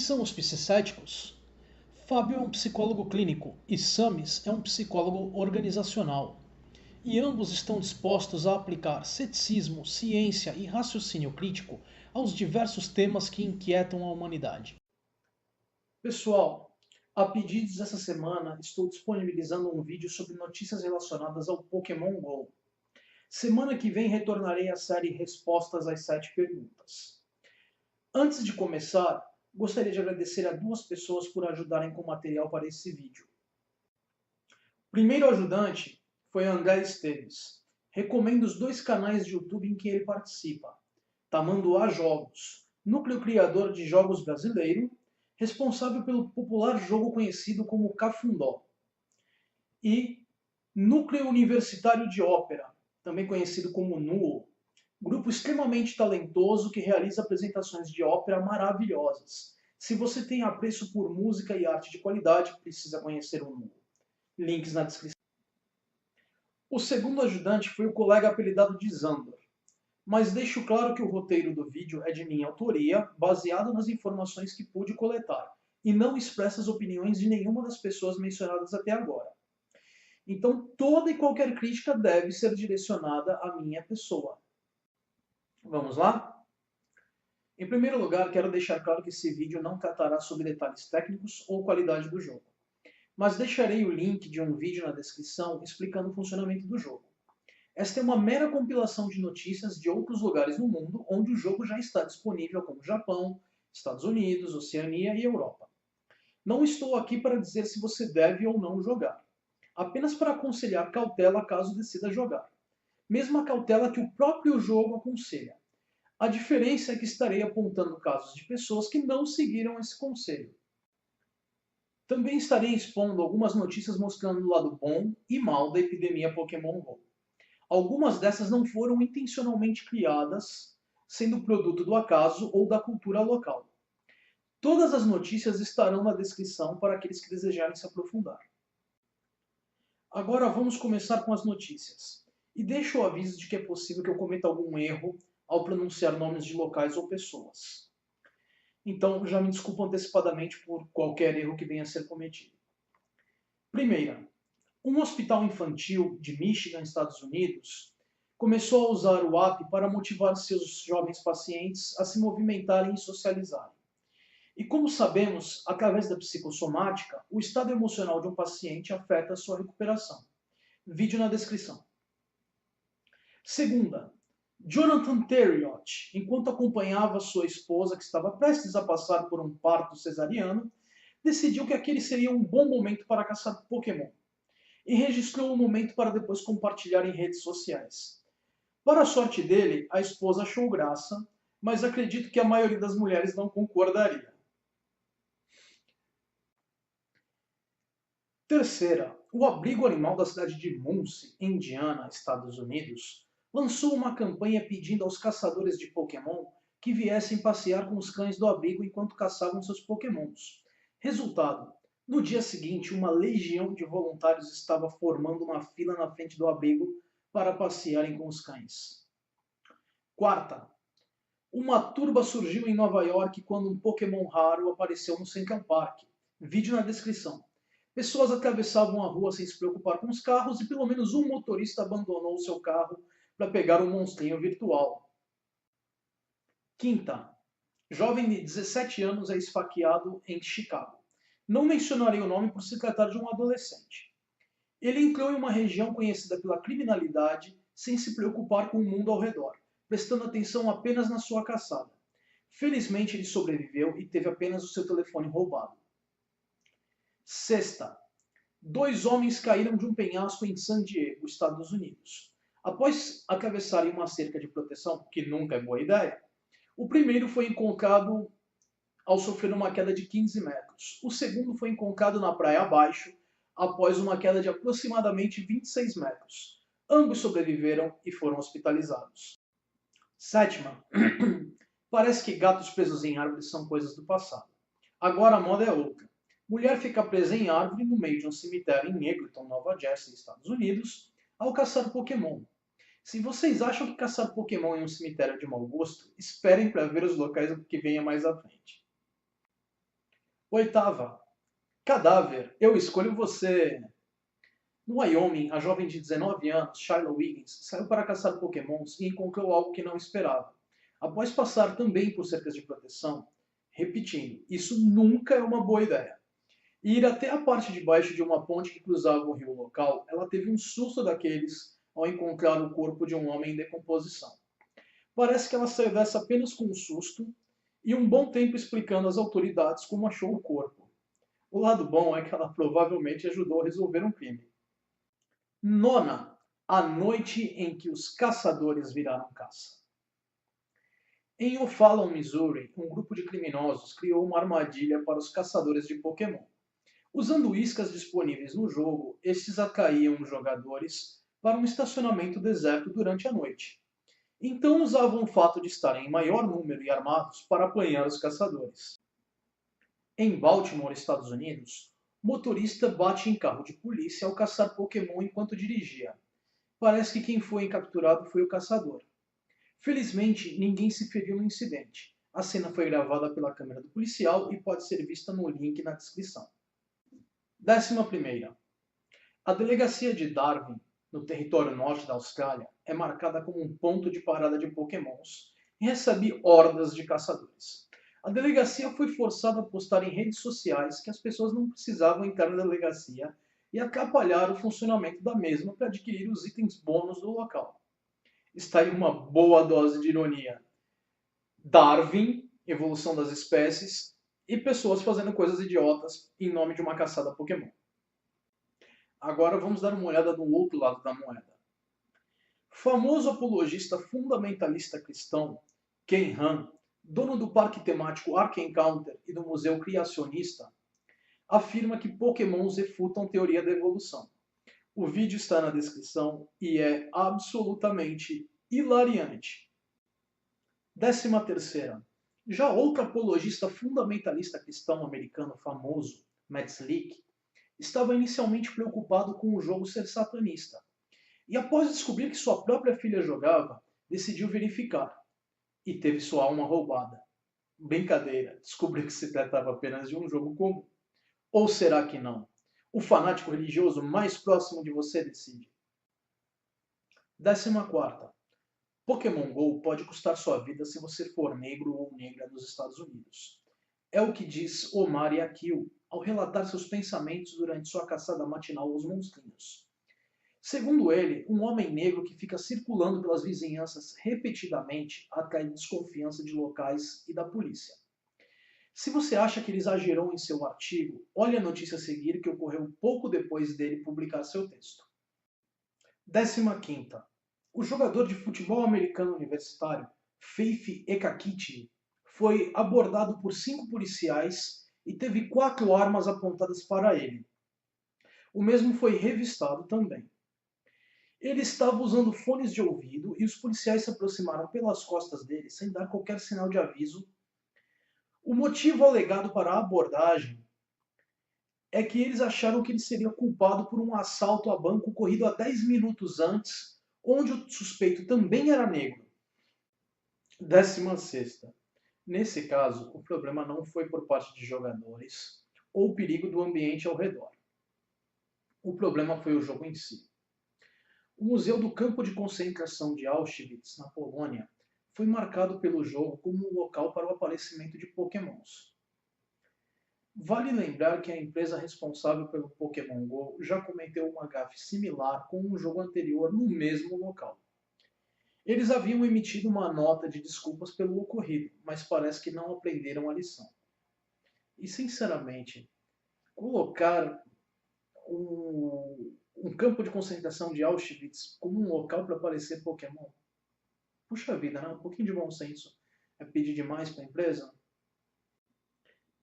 são os psicéticos? Fábio é um psicólogo clínico e Samis é um psicólogo organizacional. E ambos estão dispostos a aplicar ceticismo, ciência e raciocínio crítico aos diversos temas que inquietam a humanidade. Pessoal, a pedidos essa semana estou disponibilizando um vídeo sobre notícias relacionadas ao Pokémon GO. Semana que vem retornarei à série Respostas às 7 Perguntas. Antes de começar, gostaria de agradecer a 2 pessoas por ajudarem com o material para esse vídeo. O primeiro ajudante foi André Esteves. Recomendo os 2 canais de YouTube em que ele participa. Tamanduá Jogos, núcleo criador de jogos brasileiro, responsável pelo popular jogo conhecido como Cafundó. E Núcleo Universitário de Ópera, também conhecido como NUO, grupo extremamente talentoso que realiza apresentações de ópera maravilhosas. Se você tem apreço por música e arte de qualidade, precisa conhecer o NUO. Links na descrição. O segundo ajudante foi o colega apelidado de Zandor, mas deixo claro que o roteiro do vídeo é de minha autoria, baseado nas informações que pude coletar, e não expressa as opiniões de nenhuma das pessoas mencionadas até agora. Então, toda e qualquer crítica deve ser direcionada à minha pessoa. Vamos lá? Em primeiro lugar, quero deixar claro que esse vídeo não tratará sobre detalhes técnicos ou qualidade do jogo, mas deixarei o link de um vídeo na descrição explicando o funcionamento do jogo. Esta é uma mera compilação de notícias de outros lugares no mundo onde o jogo já está disponível, como Japão, Estados Unidos, Oceania e Europa. Não estou aqui para dizer se você deve ou não jogar, apenas para aconselhar cautela caso decida jogar. Mesma cautela que o próprio jogo aconselha. A diferença é que estarei apontando casos de pessoas que não seguiram esse conselho. Também estarei expondo algumas notícias mostrando o lado bom e mal da epidemia Pokémon GO. Algumas dessas não foram intencionalmente criadas, sendo produto do acaso ou da cultura local. Todas as notícias estarão na descrição para aqueles que desejarem se aprofundar. Agora vamos começar com as notícias. E deixo o aviso de que é possível que eu cometa algum erro ao pronunciar nomes de locais ou pessoas. Então, já me desculpo antecipadamente por qualquer erro que venha a ser cometido. Primeira, um hospital infantil de Michigan, Estados Unidos, começou a usar o app para motivar seus jovens pacientes a se movimentarem e socializarem. E como sabemos, através da psicossomática, o estado emocional de um paciente afeta a sua recuperação. Vídeo na descrição. Segunda, Jonathan Terriot, enquanto acompanhava sua esposa, que estava prestes a passar por um parto cesariano, decidiu que aquele seria um bom momento para caçar Pokémon, e registrou o momento para depois compartilhar em redes sociais. Para a sorte dele, a esposa achou graça, mas acredito que a maioria das mulheres não concordaria. Terceira, o abrigo animal da cidade de Muncie, Indiana, Estados Unidos, lançou uma campanha pedindo aos caçadores de Pokémon que viessem passear com os cães do abrigo enquanto caçavam seus Pokémons. Resultado, no dia seguinte, uma legião de voluntários estava formando uma fila na frente do abrigo para passearem com os cães. Quarta, uma turba surgiu em Nova York quando um Pokémon raro apareceu no Central Park. Vídeo na descrição. Pessoas atravessavam a rua sem se preocupar com os carros e pelo menos um motorista abandonou seu carro para pegar um monstrinho virtual. Quinta, jovem de 17 anos é esfaqueado em Chicago. Não mencionarei o nome por se tratar de um adolescente. Ele entrou em uma região conhecida pela criminalidade sem se preocupar com o mundo ao redor, prestando atenção apenas na sua caçada. Felizmente ele sobreviveu e teve apenas o seu telefone roubado. Sexta, 2 homens caíram de um penhasco em San Diego, Estados Unidos. Após atravessarem uma cerca de proteção, que nunca é boa ideia, o primeiro foi encontrado ao sofrer uma queda de 15 metros. O segundo foi encontrado na praia abaixo, após uma queda de aproximadamente 26 metros. Ambos sobreviveram e foram hospitalizados. Sétima, parece que gatos presos em árvores são coisas do passado. Agora a moda é outra. Mulher fica presa em árvore no meio de um cemitério em Egerton, Nova Jersey, Estados Unidos, ao caçar Pokémon. Se vocês acham que caçar Pokémon em um cemitério é de mau gosto, esperem para ver os locais que venha mais à frente. Oitava. Cadáver, eu escolho você. No Wyoming, a jovem de 19 anos, Shiloh Wiggins, saiu para caçar pokémons e encontrou algo que não esperava. Após passar também por cercas de proteção, repetindo, isso nunca é uma boa ideia. E ir até a parte de baixo de uma ponte que cruzava o rio local, ela teve um susto daqueles ao encontrar o corpo de um homem em decomposição. Parece que ela saiu dessa apenas com um susto e um bom tempo explicando às autoridades como achou o corpo. O lado bom é que ela provavelmente ajudou a resolver um crime. Nona, a noite em que os caçadores viraram caça. Em O'Fallon, Missouri, um grupo de criminosos criou uma armadilha para os caçadores de Pokémon. Usando iscas disponíveis no jogo, estes atraíam os jogadores para um estacionamento deserto durante a noite. Então usavam o fato de estarem em maior número e armados para apanhar os caçadores. Em Baltimore, Estados Unidos, motorista bate em carro de polícia ao caçar Pokémon enquanto dirigia. Parece que quem foi capturado foi o caçador. Felizmente, ninguém se feriu no incidente. A cena foi gravada pela câmera do policial e pode ser vista no link na descrição. 11ª. A delegacia de Darwin, no território norte da Austrália, é marcada como um ponto de parada de pokémons e recebe hordas de caçadores. A delegacia foi forçada a postar em redes sociais que as pessoas não precisavam entrar na delegacia e atrapalhar o funcionamento da mesma para adquirir os itens bônus do local. Está aí uma boa dose de ironia. Darwin, evolução das espécies, e pessoas fazendo coisas idiotas em nome de uma caçada Pokémon. Agora vamos dar uma olhada no outro lado da moeda. Famoso apologista fundamentalista cristão, Ken Han, dono do parque temático Ark Encounter e do Museu Criacionista, afirma que Pokémons refutam teoria da evolução. O vídeo está na descrição e é absolutamente hilariante. 13ª. Já outro apologista fundamentalista cristão americano famoso, Matt Slick, estava inicialmente preocupado com o jogo ser satanista. E após descobrir que sua própria filha jogava, decidiu verificar. E teve sua alma roubada. Brincadeira, descobriu que se tratava apenas de um jogo comum. Ou será que não? O fanático religioso mais próximo de você decide. 14ª. Pokémon GO pode custar sua vida se você for negro ou negra nos Estados Unidos. É o que diz Omar Yakil ao relatar seus pensamentos durante sua caçada matinal aos monstrinhos. Segundo ele, um homem negro que fica circulando pelas vizinhanças repetidamente atrai desconfiança de locais e da polícia. Se você acha que ele exagerou em seu artigo, olhe a notícia a seguir que ocorreu pouco depois dele publicar seu texto. 15ª. O jogador de futebol americano universitário, Faith Ekakichi, foi abordado por 5 policiais e teve 4 armas apontadas para ele. O mesmo foi revistado também. Ele estava usando fones de ouvido e os policiais se aproximaram pelas costas dele sem dar qualquer sinal de aviso. O motivo alegado para a abordagem é que eles acharam que ele seria culpado por um assalto a banco ocorrido há 10 minutos antes, onde o suspeito também era negro. 16ª. Nesse caso, o problema não foi por parte de jogadores ou o perigo do ambiente ao redor. O problema foi o jogo em si. O Museu do Campo de Concentração de Auschwitz, na Polônia, foi marcado pelo jogo como um local para o aparecimento de Pokémons. Vale lembrar que a empresa responsável pelo Pokémon GO já cometeu uma gafe similar com um jogo anterior no mesmo local. Eles haviam emitido uma nota de desculpas pelo ocorrido, mas parece que não aprenderam a lição. E, sinceramente, colocar um campo de concentração de Auschwitz como um local para aparecer Pokémon, puxa vida, né? Um pouquinho de bom senso é pedir demais para a empresa?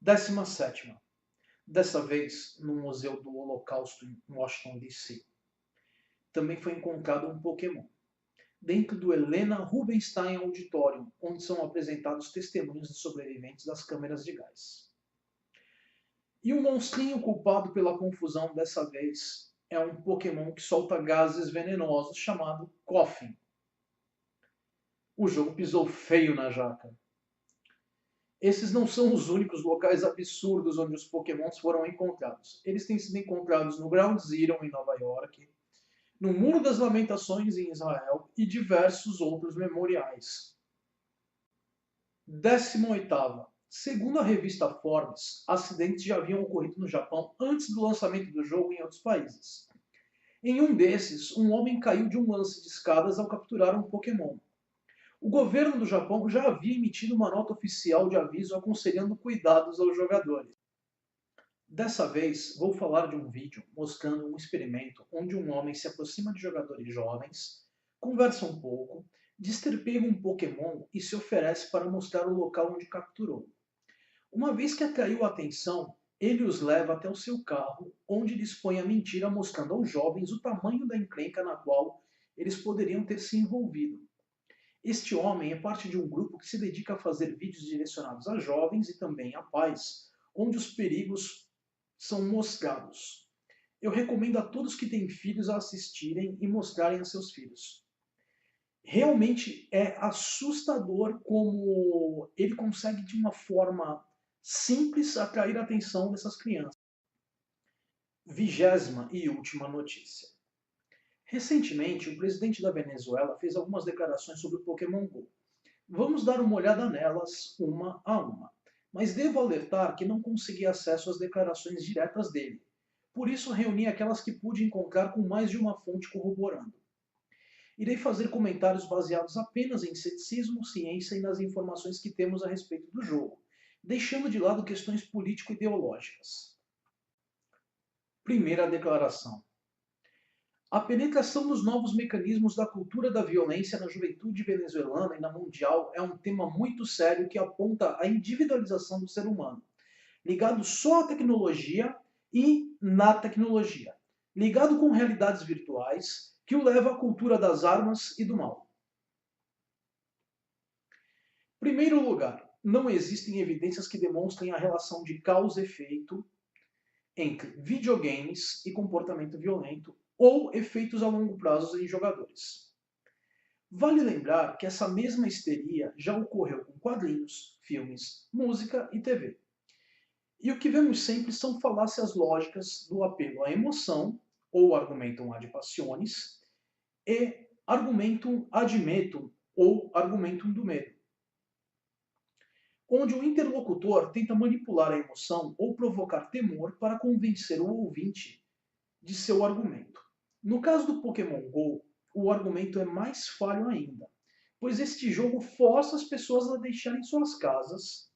17ª. Dessa vez, no Museu do Holocausto em Washington, D.C., também foi encontrado um Pokémon, dentro do Helena Rubinstein Auditorium, onde são apresentados testemunhos de sobreviventes das câmeras de gás. E o monstrinho culpado pela confusão dessa vez é um Pokémon que solta gases venenosos chamado Koffing. O jogo pisou feio na jaca. Esses não são os únicos locais absurdos onde os Pokémons foram encontrados. Eles têm sido encontrados no Ground Zero em Nova York, no Muro das Lamentações em Israel e diversos outros memoriais. 18ª. Segundo a revista Forbes, acidentes já haviam ocorrido no Japão antes do lançamento do jogo em outros países. Em um desses, um homem caiu de um lance de escadas ao capturar um Pokémon. O governo do Japão já havia emitido uma nota oficial de aviso aconselhando cuidados aos jogadores. Dessa vez, vou falar de um vídeo mostrando um experimento onde um homem se aproxima de jogadores jovens, conversa um pouco, desterpega um Pokémon e se oferece para mostrar o local onde capturou. Uma vez que atraiu a atenção, ele os leva até o seu carro, onde lhes põe a mentira mostrando aos jovens o tamanho da encrenca na qual eles poderiam ter se envolvido. Este homem é parte de um grupo que se dedica a fazer vídeos direcionados a jovens e também a pais, onde os perigos são mostrados. Eu recomendo a todos que têm filhos a assistirem e mostrarem a seus filhos. Realmente é assustador como ele consegue, de uma forma simples, atrair a atenção dessas crianças. 20ª e última notícia. Recentemente, o presidente da Venezuela fez algumas declarações sobre o Pokémon GO. Vamos dar uma olhada nelas uma a uma, mas devo alertar que não consegui acesso às declarações diretas dele. Por isso reuni aquelas que pude encontrar com mais de uma fonte corroborando. Irei fazer comentários baseados apenas em ceticismo, ciência e nas informações que temos a respeito do jogo, deixando de lado questões político-ideológicas. Primeira declaração. A penetração dos novos mecanismos da cultura da violência na juventude venezuelana e na mundial é um tema muito sério que aponta a individualização do ser humano, ligado só à tecnologia e na tecnologia, ligado com realidades virtuais, que o leva à cultura das armas e do mal. Primeiro lugar, não existem evidências que demonstrem a relação de causa e efeito entre videogames e comportamento violento ou efeitos a longo prazo em jogadores. Vale lembrar que essa mesma histeria já ocorreu com quadrinhos, filmes, música e TV. E o que vemos sempre são falácias lógicas do apelo à emoção, ou argumentum ad passiones, e argumentum ad metum, ou argumentum do medo, onde o interlocutor tenta manipular a emoção ou provocar temor para convencer o ouvinte de seu argumento. No caso do Pokémon GO, o argumento é mais falho ainda, pois este jogo força as pessoas a deixarem suas casas,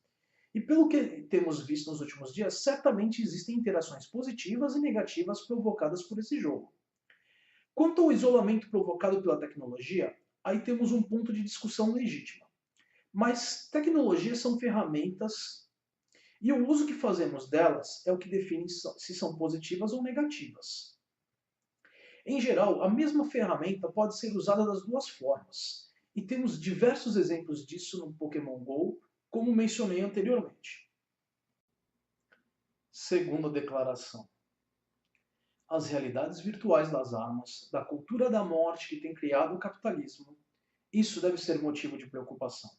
e pelo que temos visto nos últimos dias, certamente existem interações positivas e negativas provocadas por esse jogo. Quanto ao isolamento provocado pela tecnologia, aí temos um ponto de discussão legítima. Mas tecnologias são ferramentas e o uso que fazemos delas é o que define se são positivas ou negativas. Em geral, a mesma ferramenta pode ser usada das duas formas, e temos diversos exemplos disso no Pokémon GO, como mencionei anteriormente. Segunda declaração. As realidades virtuais das armas, da cultura da morte que tem criado o capitalismo, isso deve ser motivo de preocupação.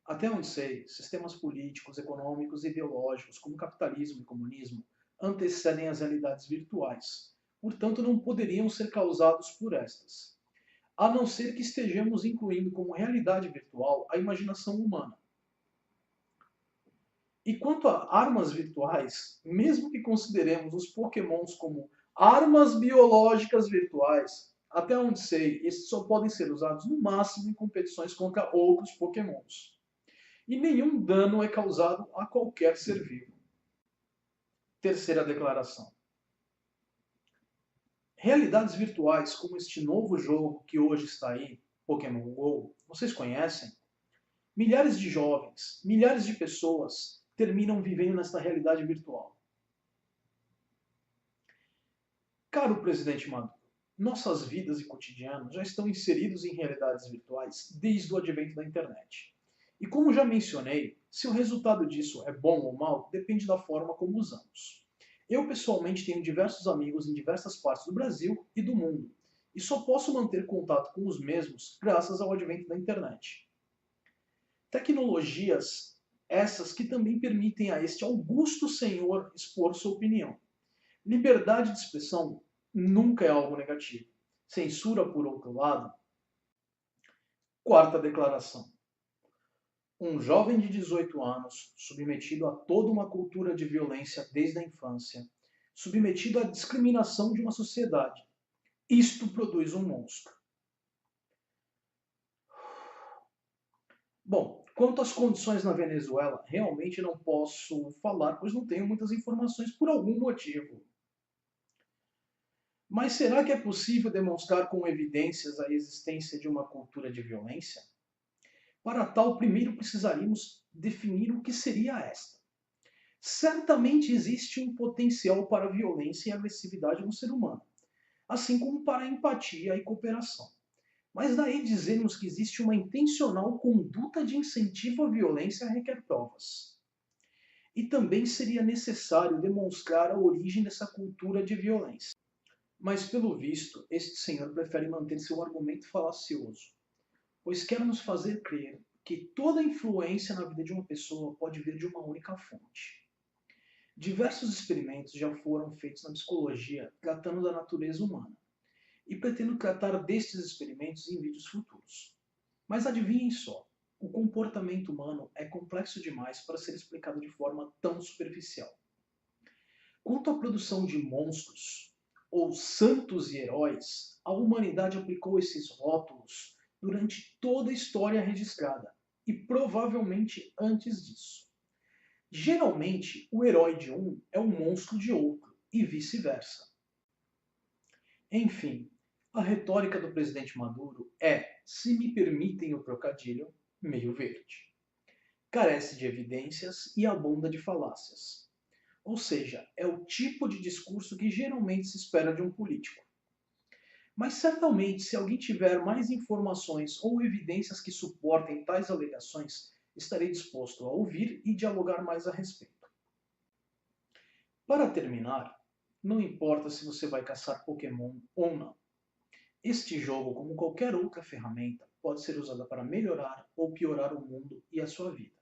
Até onde sei, sistemas políticos, econômicos e ideológicos, como capitalismo e comunismo, antecedem as realidades virtuais. Portanto, não poderiam ser causados por estas. A não ser que estejamos incluindo como realidade virtual a imaginação humana. E quanto a armas virtuais, mesmo que consideremos os Pokémons como armas biológicas virtuais, até onde sei, estes só podem ser usados no máximo em competições contra outros Pokémons. E nenhum dano é causado a qualquer ser vivo. Terceira declaração. Realidades virtuais como este novo jogo que hoje está aí, Pokémon GO, vocês conhecem? Milhares de jovens, milhares de pessoas terminam vivendo nesta realidade virtual. Caro presidente Maduro, nossas vidas e cotidianos já estão inseridos em realidades virtuais desde o advento da internet. E como já mencionei, se o resultado disso é bom ou mal, depende da forma como usamos. Eu pessoalmente tenho diversos amigos em diversas partes do Brasil e do mundo, e só posso manter contato com os mesmos graças ao advento da internet. Tecnologias essas que também permitem a este augusto senhor expor sua opinião. Liberdade de expressão nunca é algo negativo. Censura, por outro lado. Quarta declaração. Um jovem de 18 anos, submetido a toda uma cultura de violência desde a infância, submetido à discriminação de uma sociedade. Isto produz um monstro. Bom, quanto às condições na Venezuela, realmente não posso falar, pois não tenho muitas informações por algum motivo. Mas será que é possível demonstrar com evidências a existência de uma cultura de violência? Para tal, primeiro precisaríamos definir o que seria esta. Certamente existe um potencial para violência e agressividade no ser humano, assim como para empatia e cooperação. Mas daí dizermos que existe uma intencional conduta de incentivo à violência requer provas. E também seria necessário demonstrar a origem dessa cultura de violência. Mas, pelo visto, este senhor prefere manter seu argumento falacioso, pois quer nos fazer crer que toda influência na vida de uma pessoa pode vir de uma única fonte. Diversos experimentos já foram feitos na psicologia tratando da natureza humana, e pretendo tratar destes experimentos em vídeos futuros. Mas adivinhem só, o comportamento humano é complexo demais para ser explicado de forma tão superficial. Quanto à produção de monstros, ou santos e heróis, a humanidade aplicou esses rótulos durante toda a história registrada, e provavelmente antes disso. Geralmente, o herói de um é o monstro de outro, e vice-versa. Enfim, a retórica do presidente Maduro é, se me permitem o trocadilho, meio verde. Carece de evidências e abunda de falácias. Ou seja, é o tipo de discurso que geralmente se espera de um político. Mas certamente, se alguém tiver mais informações ou evidências que suportem tais alegações, estarei disposto a ouvir e dialogar mais a respeito. Para terminar, não importa se você vai caçar Pokémon ou não. Este jogo, como qualquer outra ferramenta, pode ser usada para melhorar ou piorar o mundo e a sua vida.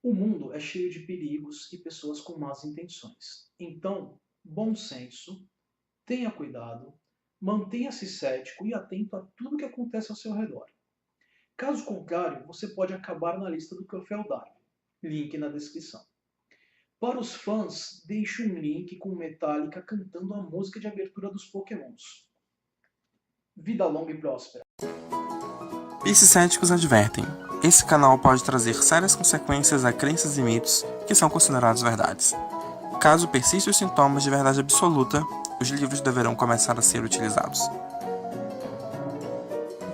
O mundo é cheio de perigos e pessoas com más intenções. Então, bom senso, tenha cuidado, mantenha-se cético e atento a tudo que acontece ao seu redor. Caso contrário, você pode acabar na lista do troféu Darwin. Link na descrição. Para os fãs, deixo um link com Metallica cantando a música de abertura dos Pokémons. Vida longa e próspera. Psicéticos advertem: esse canal pode trazer sérias consequências a crenças e mitos que são considerados verdades. Caso persistam os sintomas de verdade absoluta, os livros deverão começar a ser utilizados.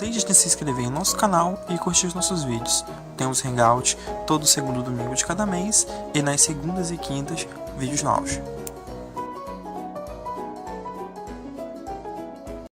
Deixe de se inscrever em nosso canal e curtir os nossos vídeos. Temos Hangout todo segundo domingo de cada mês e nas segundas e quintas vídeos novos.